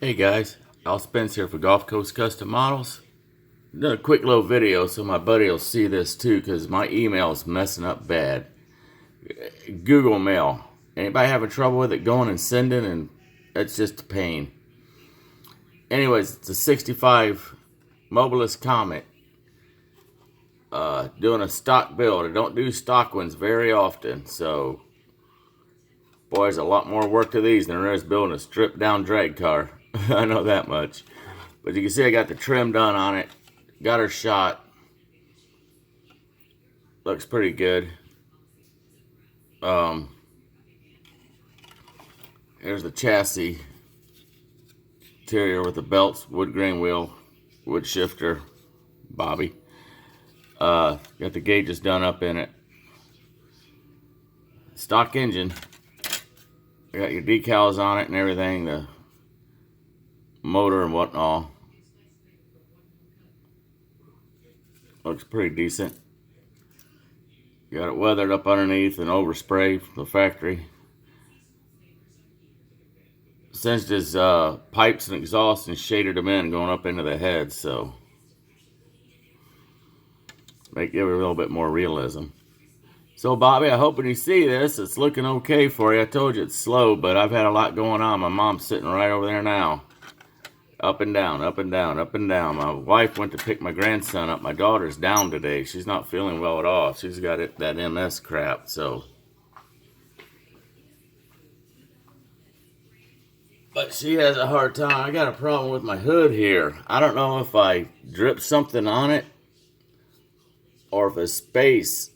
Hey guys, Al Spence here for Gulf Coast Custom Models. Done a quick little video so my buddy will see this too, because my email is messing up bad. Google Mail. Anybody having trouble with it going and sending, and it's just a pain. Anyways, it's a 65 Mobilus Comet. Doing a stock build. I don't do stock ones very often, so boy, there's a lot more work to these than there is building a stripped down drag car. I know that much. But you can see I got the trim done on it. Got her shot. Looks pretty good. Here's the chassis. Interior with the belts, wood grain wheel, wood shifter, bobby. Got the gauges done up in it. Stock engine. You got your decals on it and everything, the motor and whatnot. Looks pretty decent. Got it weathered up underneath and overspray from the factory. Cinched his pipes and exhaust and shaded them in going up into the head, so make give it a little bit more realism. So Bobby, I hope when you see this, it's looking okay for you. I told you it's slow, but I've had a lot going on. My mom's sitting right over there now. Up and down, up and down, up and down. My wife went to pick my grandson up. My daughter's down today. She's not feeling well at all. She's got that MS crap, so. But she has a hard time. I got a problem with my hood here. I don't know if I dripped something on it or if it's space.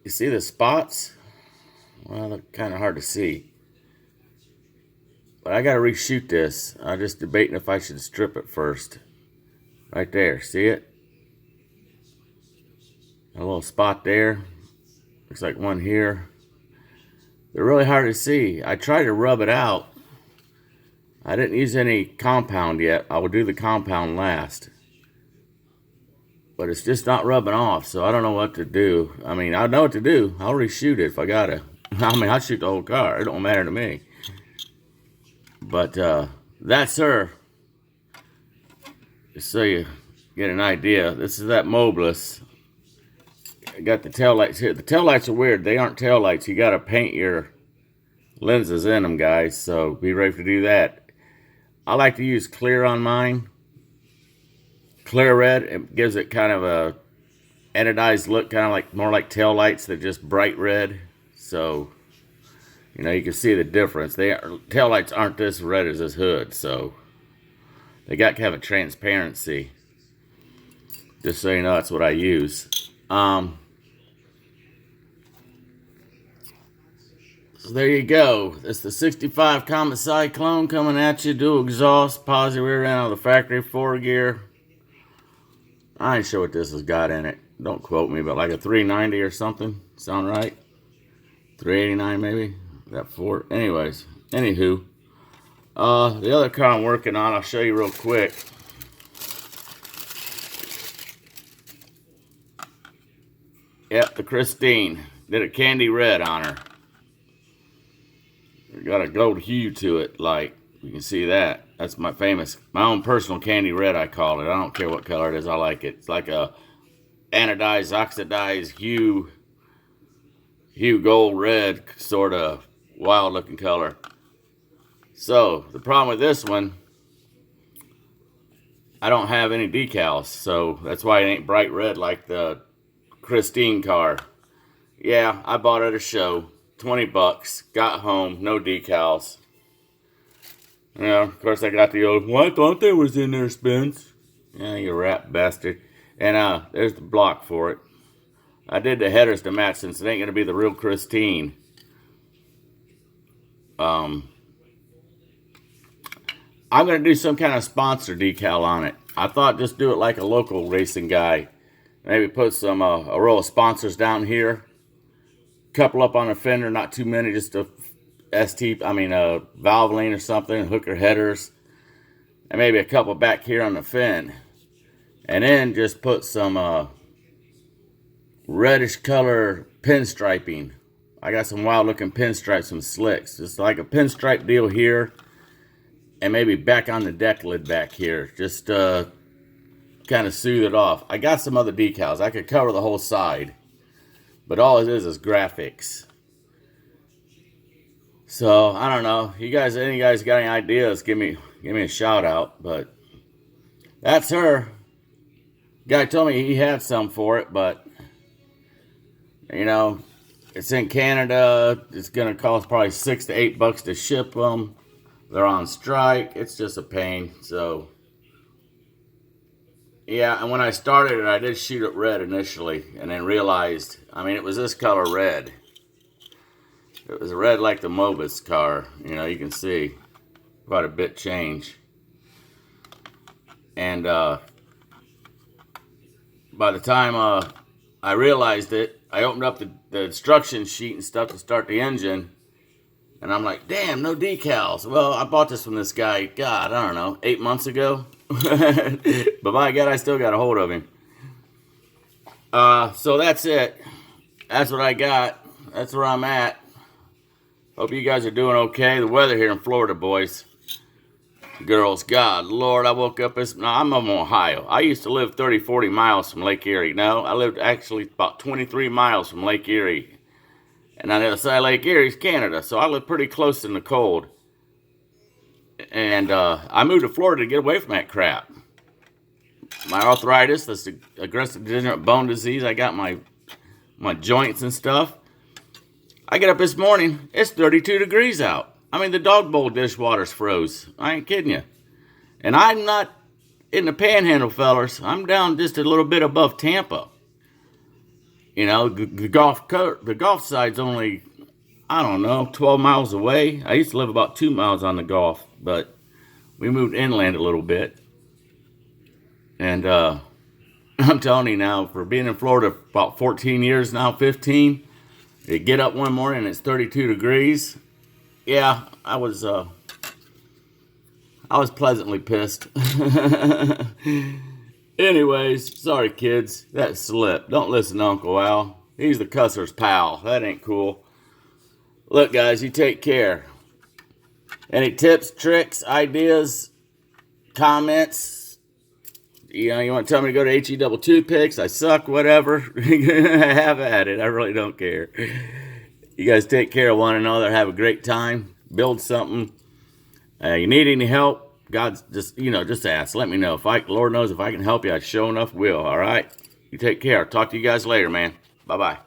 You see the spots? Well, they're kind of hard to see. But I got to reshoot this. I'm just debating if I should strip it first. Right there. See it? A little spot there. Looks like one here. They're really hard to see. I tried to rub it out. I didn't use any compound yet. I will do the compound last. But it's just not rubbing off, so I don't know what to do. I mean, I know what to do. I'll reshoot it if I gotta. I mean, I'll shoot the whole car. It don't matter to me. But that's her. Just so you get an idea. This is that Mobilus. I got the taillights here. The taillights are weird. They aren't taillights. You gotta paint your lenses in them, guys. So be ready to do that. I like to use clear on mine. Clear red, it gives it kind of a anodized look, kind of like more like tail lights. They're just bright red, so you know you can see the difference. Tail lights aren't this red as this hood, so they got kind of a transparency. Just so you know, that's what I use. So there you go. It's the 65 Comet Cyclone coming at you. Dual exhaust, positive rear end on the factory, 4-gear. I ain't sure what this has got in it. Don't quote me, but like a 390 or something. Sound right? 389 maybe? That 4. Anyways, anywho. The other car I'm working on, I'll show you real quick. Yep, the Christine. Did a candy red on her. Got a gold hue to it, like you can see that. That's my own personal candy red, I call it. I don't care what color it is, I like it. It's like a anodized, oxidized hue gold red, sort of wild looking color. So the problem with this one, I don't have any decals, so that's why it ain't bright red like the Christine car. Yeah, I bought it at a show, 20 bucks, got home, no decals. Yeah, of course I got the old, well, I thought there was in there, Spence. Yeah, you rat bastard. And there's the block for it. I did the headers to match since it ain't going to be the real Christine. I'm going to do some kind of sponsor decal on it. I thought just do it like a local racing guy. Maybe put some a row of sponsors down here. Couple up on a fender, not too many, just a Valvoline or something, hooker headers, and maybe a couple back here on the fin. And then just put some reddish color pinstriping. I got some wild looking pinstripes, some slicks. Just like a pinstripe deal here. and maybe back on the deck lid back here. Just kind of soothe it off. I got some other decals. I could cover the whole side, but all it is graphics. So I don't know. You guys, any guys got any ideas? Give me a shout out. But that's her. Guy told me he had some for it, but you know, it's in Canada. It's gonna cost probably $6 to $8 to ship them. They're on strike. It's just a pain. So yeah, and when I started it, I did shoot it red initially, and then realized, I mean, it was this color red. It was red like the Mobus car. You know, you can see quite a bit change. And by the time I realized it, I opened up the instruction sheet and stuff to start the engine. And I'm like, damn, no decals. Well, I bought this from this guy, God, I don't know, 8 months ago. But by God, I still got a hold of him. So that's it. That's what I got. That's where I'm at. Hope you guys are doing okay. The weather here in Florida, boys, girls, God, Lord, I woke up this. No, I'm from Ohio. I used to live 30, 40 miles from Lake Erie. No, I lived actually about 23 miles from Lake Erie. And on the other side of Lake Erie is Canada. So I live pretty close in the cold. And I moved to Florida to get away from that crap. My arthritis, this aggressive degenerate bone disease, I got my joints and stuff. I get up this morning, it's 32 degrees out. I mean, the dog bowl dishwater's froze. I ain't kidding you. And I'm not in the panhandle, fellers. I'm down just a little bit above Tampa. You know, the golf side's only, I don't know, 12 miles away. I used to live about 2 miles on the Gulf, but we moved inland a little bit. And I'm telling you now, for being in Florida about 14 years now, 15, you get up one morning and it's 32 degrees. Yeah, I was pleasantly pissed. Anyways, sorry kids, that slipped. Don't listen to Uncle Al. He's the cusser's pal. That ain't cool. Look, guys, you take care. Any tips, tricks, ideas, comments? You know, you want to tell me to go to HE double toothpicks? I suck, whatever. Have at it. I really don't care. You guys take care of one another. Have a great time. Build something. You need any help? God's just, just ask. Let me know. Lord knows if I can help you, I sure enough will. All right? You take care. I'll talk to you guys later, man. Bye-bye.